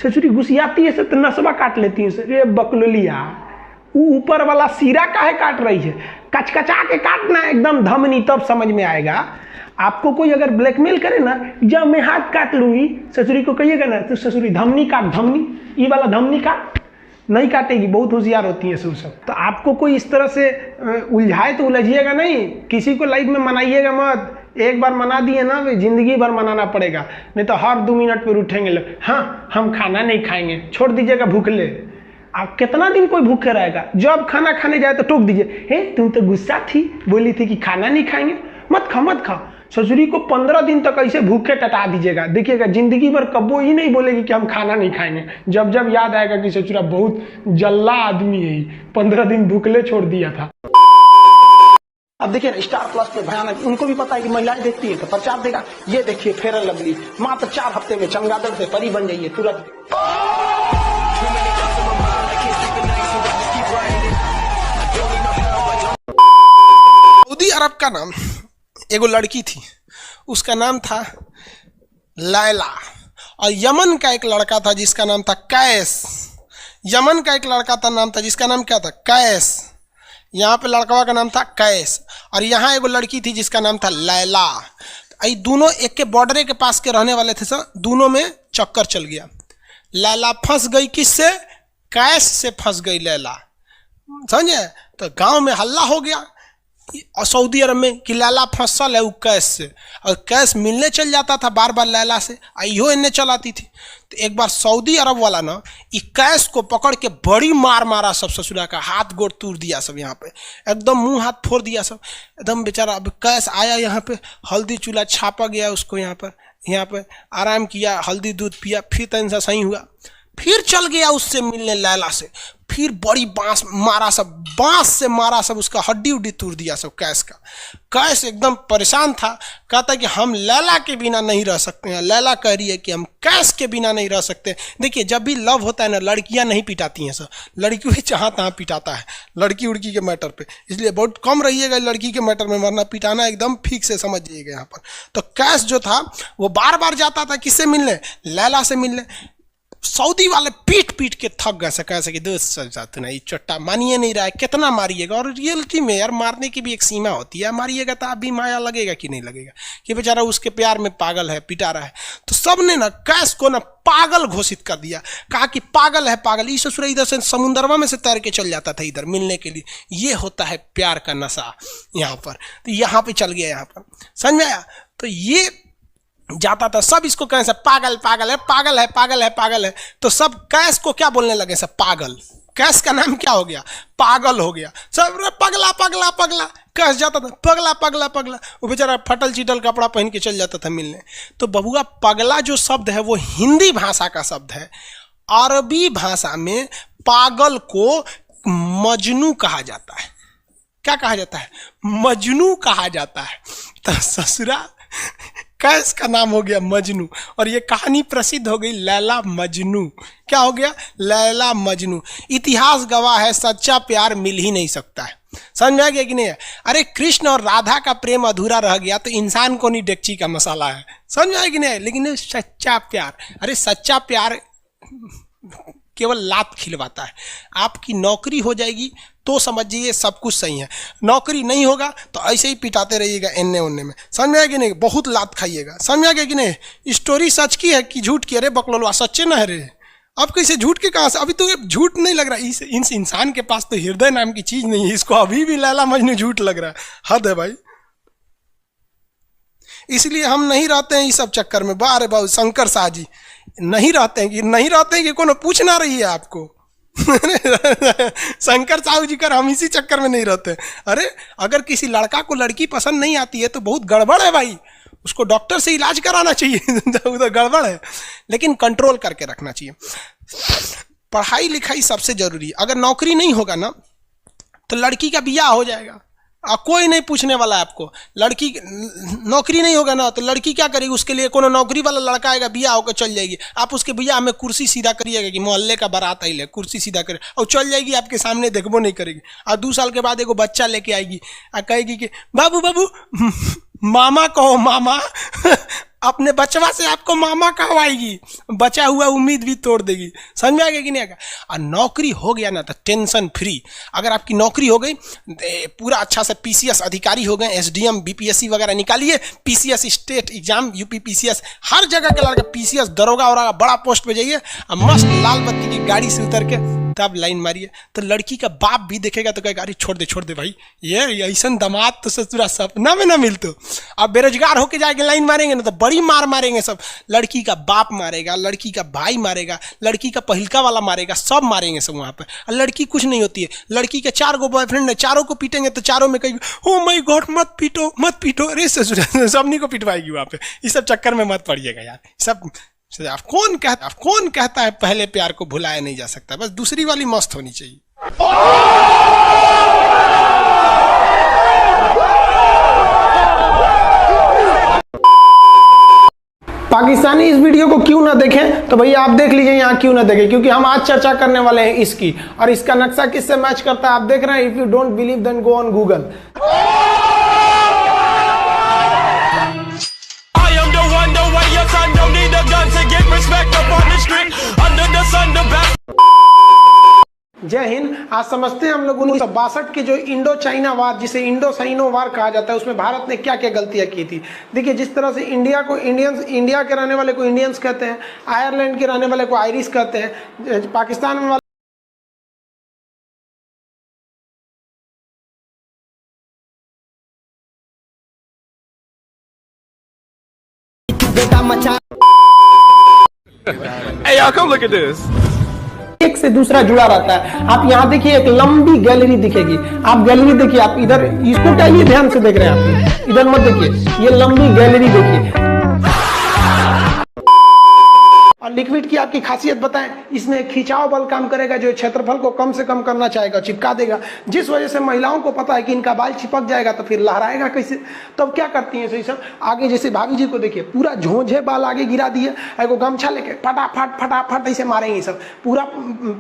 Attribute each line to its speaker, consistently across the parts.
Speaker 1: ससुरी घुसियाती है तो नसवा काट लेती है। रे बकलोलिया, ऊपर वाला सिरा काहे काट रही है? कचकचा के काटना एकदम धमनी, तब समझ में आएगा। आपको कोई अगर ब्लैकमेल करे ना, जब मैं हाथ काट लूंगी, ससुरी को कहिएगा ना तो ससुरी धमनी काट, धमनी, ये वाला धमनी काट, नहीं काटेगी, बहुत होशियार होती है सब। तो आपको कोई इस तरह से उलझाए तो उलझिएगा नहीं, किसी को लाइफ में मनाइएगा मत। एक बार मना दिए ना, वे जिंदगी भर मनाना पड़ेगा, नहीं तो हर 2 मिनट पर उठेंगे लोग, हाँ हम खाना नहीं खाएंगे, छोड़ दीजिएगा भूखले। आप कितना दिन कोई भूखे रहेगा? जब खाना खाने जाए तो टोक दीजिए, हे तुम तो गुस्सा थी, बोली थी कि खाना नहीं खाएंगे, मत खाओ मत खाओ। ससुरी को 15 दिन तक ऐसे भूखे टटा दीजिएगा, देखिएगा जिंदगी भर कबो ही नहीं बोलेगी कि हम खाना नहीं खाएंगे। जब जब याद आएगा कि ससुरा बहुत जल्ला आदमी है, 15 दिन भूखले छोड़ दिया था। अब देखिए ना, स्टार प्लस पे भयानक, उनको भी पता है कि महिलाएं देखती है तो प्रचार देगा। ये देखिए फेयर एंड लवली, मात्र 4 हफ्ते में चमगादड़ से परी बन जाइए तुरंत। सऊदी अरब का नाम एगो लड़की थी, उसका नाम था लैला, और यमन का एक लड़का था जिसका नाम था कैस। यमन का एक लड़का था, नाम था जिसका नाम क्या था? कैस। यहाँ पे लड़का का नाम था कैस, और यहाँ एगो लड़की थी जिसका नाम था लैला। ये दोनों एक के बॉर्डर के पास के रहने वाले थे सर, दोनों में चक्कर चल गया। लैला फंस गई किससे? कैस से फंस गई लैला, समझे? तो गांव में हल्ला हो गया सऊदी अरब में कि लैला फंसल है वो कैस से, और कैस मिलने चल जाता था बार बार लैला से, आइयो इन्हें चलाती थी। तो एक बार सऊदी अरब वाला ना ये कैस को पकड़ के बड़ी मार मारा, सब ससुरा का हाथ गोड़ तोड़ दिया, सब यहाँ पे एकदम मुंह हाथ फोड़ दिया सब एकदम बेचारा। अब कैस आया यहाँ पे, हल्दी चूल्हा छापा गया उसको, यहाँ पे आराम किया, हल्दी दूध पिया, फिर तनिक सा सही हुआ, फिर चल गया उससे मिलने लैला से, फिर बड़ी बांस मारा, सब बांस से मारा, सब उसका हड्डी उड्डी तोड़ दिया सब कैस का। कैस एकदम परेशान था, कहता कि हम लैला के बिना नहीं रह सकते हैं। लैला कह रही है कि हम कैस के बिना नहीं रह सकते। देखिए जब भी लव होता है ना, लड़कियां नहीं पिटाती हैं सर, लड़की भी जहाँ तहाँ पिटाता है लड़की उड़की के मैटर पे, इसलिए बहुत कम रहिएगा लड़की के मैटर में, वरना पिटाना एकदम ठीक से समझ जाइएगा यहाँ पर। तो कैस जो था वो बार बार जाता था किससे मिलने? लैला से मिलने। सऊदी वाले पीट पीट के थक गए, कैसे कि दोस्त ना ये चट्टा मानिए नहीं रहा है, कितना मारिएगा? और रियलिटी में यार मारने की भी एक सीमा होती है, मारिएगा तो अभी माया लगेगा कि नहीं लगेगा कि बेचारा उसके प्यार में पागल है, पिटा रहा है। तो सब ने ना कैस को ना पागल घोषित कर दिया, कहा कि पागल है पागल। ये ससुर इधर से समुद्रवा में से तैर के चल जाता था इधर मिलने के लिए, ये होता है प्यार का नशा यहाँ पर। तो यहाँ पे चल गया, यहाँ पर समझ में आया? तो ये जाता था, सब इसको कहें सब पागल पागल है, पागल है, पागल है, पागल है। तो सब कैस को क्या बोलने लगे? सब पागल। कैस का नाम क्या हो गया? पागल हो गया। सब पगला पगला पगला, कैस जाता था पगला पगला पगला। वो बेचारा फटल चिटल कपड़ा पहन के चल जाता था मिलने। तो बबुआ पगला जो शब्द है वो हिंदी भाषा का शब्द है। अरबी भाषा में पागल को मजनू कहा जाता है। क्या कहा जाता है? मजनू कहा जाता है। तो ससुरा कैस का नाम हो गया मजनू, और ये कहानी प्रसिद्ध हो गई लैला मजनू। क्या हो गया? लैला मजनू। इतिहास गवाह है, सच्चा प्यार मिल ही नहीं सकता है। समझ में आ गया कि नहीं? अरे कृष्ण और राधा का प्रेम अधूरा रह गया तो इंसान को नहीं डेगची का मसाला है। समझ में आया कि नहीं? लेकिन सच्चा प्यार, अरे सच्चा प्यार केवल लात खिलवाता है। आपकी नौकरी हो जाएगी तो समझिए सब कुछ सही है, नौकरी नहीं होगा तो ऐसे ही पिटाते रहिएगा एन्ने ओन्ने में। समझ में आया कि नहीं? बहुत लात खाइएगा। समझ में आ गया कि नहीं? स्टोरी सच की है कि झूठ की? अरे बकलोलवा सच्चे ना है रे, अब कैसे झूठ के कहाँ से? अभी तो झूठ नहीं लग रहा, इस इंसान के पास तो हृदय नाम की चीज नहीं है, इसको अभी भी लैला मजनू झूठ लग रहा है। हद है भाई। इसलिए हम नहीं रहते हैं इस सब चक्कर में। बारे बाबू शंकर शाह जी नहीं रहते हैं कि कोनो पूछ ना रही है आपको। शंकर साहू जी कर हम इसी चक्कर में नहीं रहते। अरे अगर किसी लड़का को लड़की पसंद नहीं आती है तो बहुत गड़बड़ है भाई, उसको डॉक्टर से इलाज कराना चाहिए। उधर गड़बड़ है, लेकिन कंट्रोल करके रखना चाहिए। पढ़ाई लिखाई सबसे जरूरी है। अगर नौकरी नहीं होगा ना तो लड़की का बियाह हो जाएगा, कोई नहीं पूछने वाला है आपको। लड़की नौकरी नहीं होगा ना तो लड़की क्या करेगी? उसके लिए कोनो नौकरी वाला लड़का आएगा, बियाह होकर चल जाएगी। आप उसके बियाह में कुर्सी सीधा करिएगा कि मोहल्ले का बारात आई ले, कुर्सी सीधा करे और चल जाएगी, आपके सामने देखबो नहीं करेगी। और 2 साल के बाद एगो बच्चा लेके आएगी और कहेगी कि बाबू बाबू मामा कहो मामा। अपने बचवा से आपको मामा कहवाएगी, बचा हुआ उम्मीद भी तोड़ देगी। समझ में आ गया कि नहीं आएगा? और नौकरी हो गया ना तो टेंशन फ्री। अगर आपकी नौकरी हो गई, पूरा अच्छा से पीसीएस अधिकारी हो गए, एसडीएम बीपीएससी वगैरह निकालिए, PCS state exam, UP PCS, हर जगह के लड़का पीसीएस दरोगा और बड़ा पोस्ट पे जाइए और मस्त लाल बत्ती की गाड़ी से उतर के तब लाइन मारिए। तो लड़की का बाप भी देखेगा तो कहेगा अरे छोड़ दे भाई, ये ऐसा दामाद तो ससुरा सपना में ना मिलतो। अब बेरोजगार होके जाके लाइन मारेंगे ना तो बड़ी मार मारेंगे सब। लड़की का बाप मारेगा, लड़की का भाई मारेगा, लड़की का पहिलका वाला मारेगा, सब मारेंगे सब वहाँ पे। और लड़की कुछ नहीं होती है। लड़की के 4 गो बॉयफ्रेंड है, चारों को पीटेंगे तो चारों में कहेगी ओ माय गॉड मत पीटो। अरे ससुरा सबनी को पिटवाएगी वहाँ पे। इस सब चक्कर में मत पड़िएगा यार। सब कौन कहता है पहले प्यार को भुलाया नहीं जा सकता, बस दूसरी वाली मस्त होनी चाहिए। पाकिस्तानी इस वीडियो को क्यों ना देखें तो भैया आप देख लीजिए यहाँ क्यों ना देखें, क्योंकि हम आज चर्चा करने वाले हैं इसकी, और इसका नक्शा किससे मैच करता है आप देख रहे हैं। If you don't believe then go on Google. जय हिंद। आज समझते हैं हम लोग 1962 के जो इंडो चाइना वार, जिसे इंडो साइनो वार कहा जाता है, उसमें भारत ने क्या क्या गलतियां की थी। देखिए जिस तरह से इंडिया के रहने वाले को इंडियंस कहते हैं, आयरलैंड के रहने वाले को आयरिश कहते हैं, पाकिस्तान में
Speaker 2: Hey y'all, come look at this.
Speaker 1: एक से दूसरा जुड़ा रहता है। आप यहाँ देखिए एक लंबी गैलरी दिखेगी, आप गैलरी देखिए, आप इधर इसको क्या ये ध्यान से देख रहे हैं आप, इधर मत देखिए, ये लंबी गैलरी देखिए। और लिक्विड की आपकी खासियत बताएं, इसमें खिंचाव बल काम करेगा जो क्षेत्रफल को कम से कम करना चाहेगा, चिपका देगा, जिस वजह से महिलाओं को पता है कि इनका बाल चिपक जाएगा तो फिर लहराएगा कैसे। तब क्या करती हैं सही सब, आगे जैसे भाभी जी को देखिए पूरा झोंझे बाल आगे गिरा दिए, एगो गमछा लेके फटाफट ऐसे मारेंगे सब, पूरा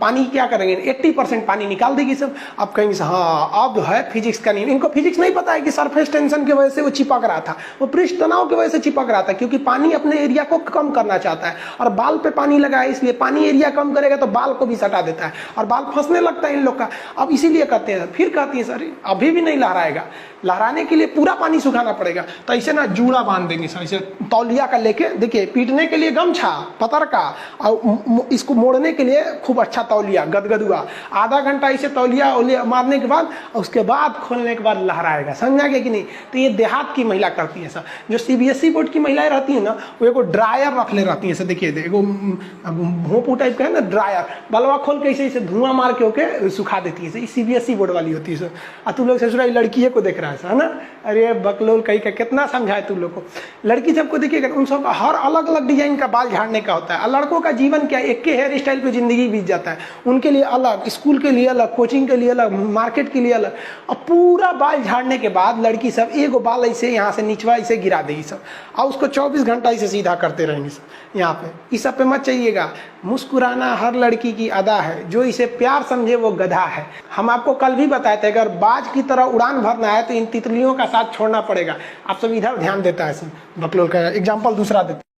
Speaker 1: पानी क्या करेंगे 80% पानी निकाल देगी सब। अब कहेंगे हाँ अब है फिजिक्स का नियम। इनको फिजिक्स नहीं पता है कि सरफेस टेंशन की वजह से वो चिपक रहा था, वो पृष्ठ तनाव की वजह से चिपक रहा था, क्योंकि पानी अपने एरिया को कम करना चाहता है और बाल पे पानी लगा है, इसलिए पानी एरिया कम करेगा तो बाल को भी सटा देता है और बाल फंसने लगता है इन लोग का। अब इसीलिए कहते हैं, फिर कहती है सर अभी भी नहीं लहराएगा, लहराने के लिए पूरा पानी सुखाना पड़ेगा। तो ऐसे ना जूड़ा बांध देंगे सर, ऐसे तौलिया का लेके, देखिए पीटने के लिए गमछा पतर का, और इसको मोड़ने के लिए खूब अच्छा तौलिया गदगदुआ, आधा घंटा ऐसे तौलिया मारने के बाद उसके बाद खोलने के बाद लहराएगा। समझा गया कि नहीं। तो ये देहात की महिला करती है सर। जो सीबीएसई बोर्ड की महिलाएं रहती है ना, वो एगो ड्रायर रख ले रहती है सर, देखिए एगो भोंपू टाइप का है ना ड्रायर, बलवा खोल के ऐसे धुआं मार के होके सुखा देती है। सीबीएसई बोर्ड वाली होती है सर। और तू लोग ससुरा लड़की को देख रहा है ना, अरे बकलोल कहीं का कितना समझाए तू लोग को। लड़की सबको देखिएगा, उन सब का हर अलग अलग डिजाइन का बाल झाड़ने का होता है। और लड़कों का जीवन क्या, एक के हेयर स्टाइल पे जिंदगी बीत जाता है। उनके लिए अलग, स्कूल के लिए अलग, कोचिंग के लिए अलग, मार्केट के लिए अलग। और पूरा बाल झाड़ने के बाद लड़की सब एगो बाल ऐसे यहाँ से निचवा ऐसे गिरा देगी सब, और उसको 24 घंटा ऐसे सीधा करते रहेंगे सब यहाँ पे। इस सब पे मत चाहिएगा। मुस्कुराना हर लड़की की अदा है, जो इसे प्यार समझे वो गधा है। हम आपको कल भी बताए थे, अगर बाज की तरह उड़ान भरना है तो इन तितलियों का साथ छोड़ना पड़ेगा। आप सब इधर ध्यान देता है सर। बकलोल का एग्जाम्पल दूसरा देते,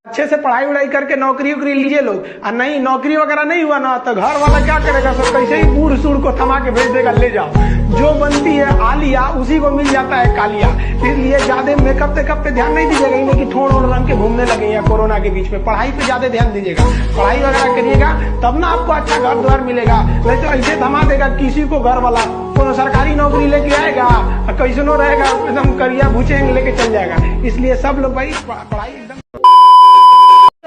Speaker 1: अच्छे से पढ़ाई उड़ाई करके नौकरी उकरी लीजिए लोग, और नहीं नौकरी वगैरह नहीं हुआ ना तो घर वाला क्या करेगा सर, कैसे ही बूढ़ सूढ़ को थमा के भेज देगा, ले जाओ। जो बनती है आलिया उसी को मिल जाता है कालिया। इसलिए ज्यादा मेकअप टेकअप पे ध्यान नहीं दीजिएगा, इन्हें कि ठोड़ ओढ़ रंग के घूमने लगे या कोरोना के बीच में। पढ़ाई पे ज्यादा ध्यान दीजिएगा, पढ़ाई वगैरह करिएगा तब ना आपको अच्छा घर द्वार मिलेगा। नहीं तो ऐसे थमा देगा किसी को घर वाला, कोनो सरकारी नौकरी लेके आएगा कैसे नो रहेगा, एकदम करिया भूचेंग लेके चल जाएगा। इसलिए सब लोग भाई पढ़ाई एकदम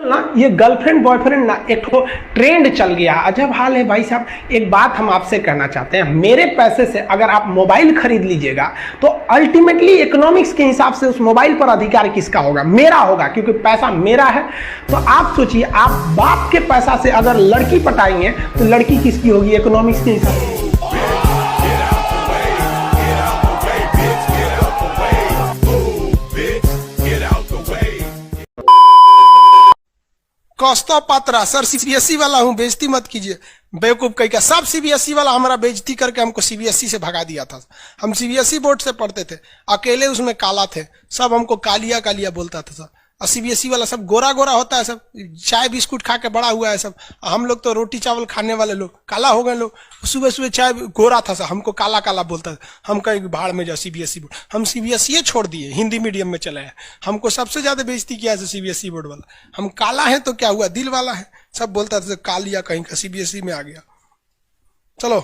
Speaker 1: ना, ये गर्लफ्रेंड बॉयफ्रेंड ना एक तो ट्रेंड चल गया, अजब हाल है भाई साहब। एक बात हम आपसे कहना चाहते हैं, मेरे पैसे से अगर आप मोबाइल खरीद लीजिएगा तो अल्टीमेटली इकोनॉमिक्स के हिसाब से उस मोबाइल पर अधिकार किसका होगा, मेरा होगा, क्योंकि पैसा मेरा है। तो आप सोचिए, आप बाप के पैसा से अगर लड़की पटाएंगे तो लड़की किसकी होगी इकोनॉमिक्स के हिसाब से। कौस्तव पात्रा सर, सीबीएसई वाला हूँ, बेइज्जती मत कीजिए। बेवकूफ कहीं का। सब सीबीएसई वाला हमारा बेइज्जती करके हमको सीबीएसई से भगा दिया था। हम सीबीएसई बोर्ड से पढ़ते थे, अकेले उसमें काला थे, सब हमको कालिया कालिया बोलता था सब। और सीबीएसई वाला सब गोरा गोरा होता है, सब चाय बिस्कुट खा के बड़ा हुआ है सब। हम लोग तो रोटी चावल खाने वाले लोग काला हो गए लोग। सुबह सुबह चाय गोरा था सब, हमको काला काला बोलता था। हम कहीं भाड़ में जाओ सीबीएसई बोर्ड। हम सीबीएसई छोड़ दिए, हिंदी मीडियम में चले हैं। हमको सबसे ज्यादा बेइज्जती किया है सीबीएसई बोर्ड वाला। हम काला है तो क्या हुआ, दिल वाला है, सब बोलता था कालिया कहीं का, सीबीएसई में आ गया। चलो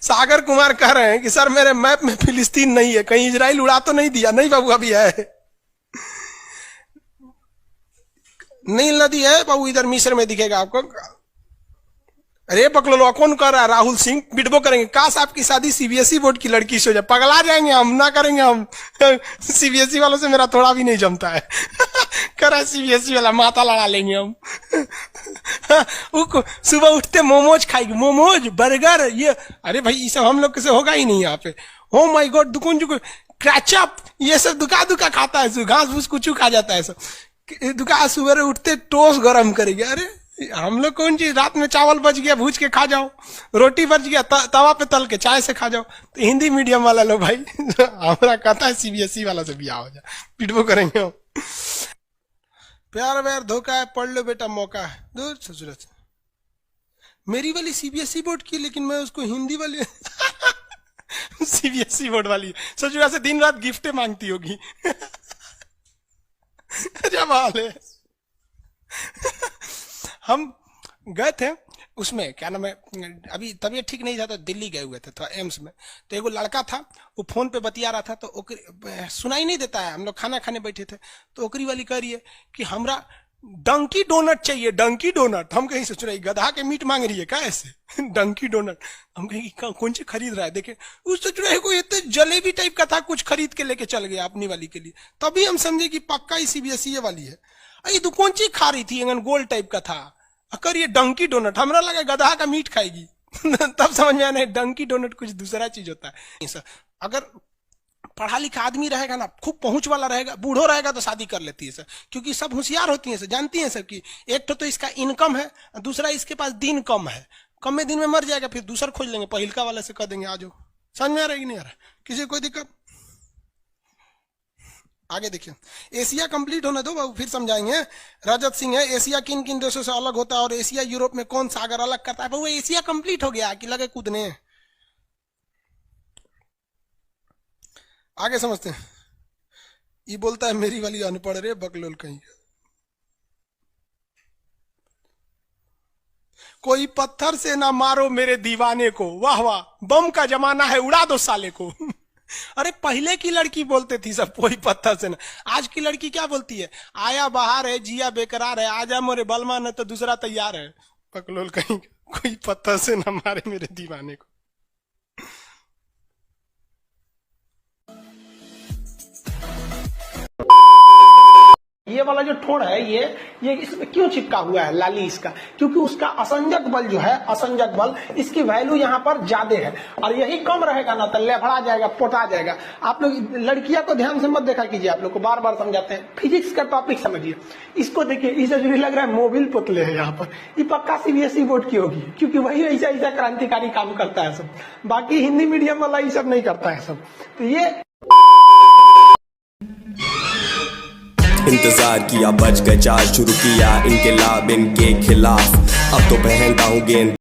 Speaker 1: सागर कुमार कह रहे हैं कि सर मेरे मैप में फिलिस्तीन नहीं है, कहीं इजराइल उड़ा तो नहीं दिया? नहीं बाबू, अभी है, नील नदी है बाबू, इधर मिस्र में दिखेगा आपको। अरे पकड़ो, कौन कर रहा है? राहुल सिंह बिटबो करेंगे। काश आपकी शादी सीबीएसई बोर्ड की लड़की से हो जाए, पगला जाएंगे हम, ना करेंगे हम। सीबीएसई वालों से मेरा थोड़ा भी नहीं जमता है। करा सीबीएसई वाला, माथा लड़ा लेंगे हम। सुबह उठते मोमोज खाएगी, मोमोज बर्गर ये। अरे भाई ये सब हम लोग से होगा ही नहीं यहाँ पे। ओ माय गॉड, दुकुन जुकुन क्रैचअप ये सब दुका दुका खाता है, घास फूस कुछ खा जाता है सब। दुका सुबह उठते टोस्ट गरम करेंगे। अरे हम लोग कौन चीज, रात में चावल बच गया भूज के खा जाओ, रोटी बच गया तवा पे तल के चाय से खा जाओ। तो हिंदी मीडियम वाला लो भाई, हमारा कहता है सीबीएसई वाला से बिया हो जाए, पिटबो करेंगे हम। प्यार व्यार धोखा है, पढ़ लो बेटा मौका है। दूर ससुर से मेरी वाली सीबीएसई बोर्ड की, लेकिन मैं उसको हिंदी वाली सीबीएसई बोर्ड वाली ससुरा से दिन रात गिफ्टें मांगती होगी। जब हाल है। हम गए थे उसमें, क्या नाम है, अभी तबीयत ठीक नहीं था तो दिल्ली गए हुए थे, तो एम्स में। तो एगो लड़का था, वो फोन पे बतिया रहा था, तो सुनाई नहीं देता है। हम लोग खाना खाने बैठे थे, तो ओकरी वाली कह रही है कि हमरा डंकी डोनट चाहिए, डंकी डोनट। हम कहीं सोच रहे गधा के मीट मांग रही है क्या ऐसे? डंकी डोनट। हम कहीं कौन से खरीद रहा है, देखे उस सोच रहे कोई इतने जलेबी टाइप का था, कुछ खरीद के लेके चल गया अपनी वाली के लिए। तभी हम समझे कि पक्का ही सीबीएसई वाली है। अरे तू कौन चीज खा रही थी, गोल टाइप का था, अकर ये डंकी डोनट। हमरा लगा गधा का मीट खाएगी। तब समझ में आया डंकी डोनट कुछ दूसरा चीज होता है। अगर पढ़ा लिखा आदमी रहेगा ना, खूब पहुंच वाला रहेगा, बूढ़ो रहेगा तो शादी कर लेती है सर, क्योंकि सब होशियार होती है सर, जानती हैं सर कि एक तो इसका इनकम है, दूसरा इसके पास दिन कम है, कम में दिन में मर जाएगा, फिर दूसरा खोज लेंगे, पहिलका वाले से कह देंगे आ जाओ। समझ में आ रहा है कि नहीं आ रहा? किसी कोई दिक्कत? आगे देखिए, एशिया कंप्लीट होने दो बाबू, फिर समझाएंगे। रजत सिंह है, एशिया किन किन देशों से अलग होता है और एशिया यूरोप में कौन सागर अलग करता है? बाबू एशिया कंप्लीट हो गया कि लगे कूदने? आगे समझते हैं। ये बोलता है मेरी वाली अनपढ़ रे बकलोल कहीं। कोई पत्थर से ना मारो मेरे दीवाने को, वाह वाह, बम का जमाना है उड़ा दो साले को। अरे पहले की लड़की बोलते थी सब कोई पत्थर से ना, आज की लड़की क्या बोलती है? आया बाहर है, जिया बेकरार है, आजा मोरे बलमा न तो दूसरा तैयार है। पकलोल कहीं, कोई पत्थर से ना मारे मेरे दीवाने को। ये वाला जो ठोड़ है ये इसमें क्यों चिपका हुआ है लाली इसका? क्योंकि उसका असंजक बल जो है, असंजक बल, इसकी वैल्यू यहाँ पर ज्यादा है, और यही कम रहेगा ना तो लेफड़ा जाएगा, पोटा जाएगा। आप लोग लड़कियां को ध्यान से मत देखा कीजिए, आप लोग को बार बार समझाते हैं। फिजिक्स का टॉपिक समझिए, इसको देखिए, इसे जो लग रहा है मोबिल पुतले है यहाँ पर, ये पक्का सीबीएसई बोर्ड की होगी, क्योंकि वही ऐसा ऐसा क्रांतिकारी काम करता है सब। बाकी हिंदी मीडियम वाला ये सब नहीं करता है सब। तो ये
Speaker 3: इंतजार किया, बच गए चार, शुरू किया इनके लाभ इनके खिलाफ, अब तो पहनता हूँ गेंद।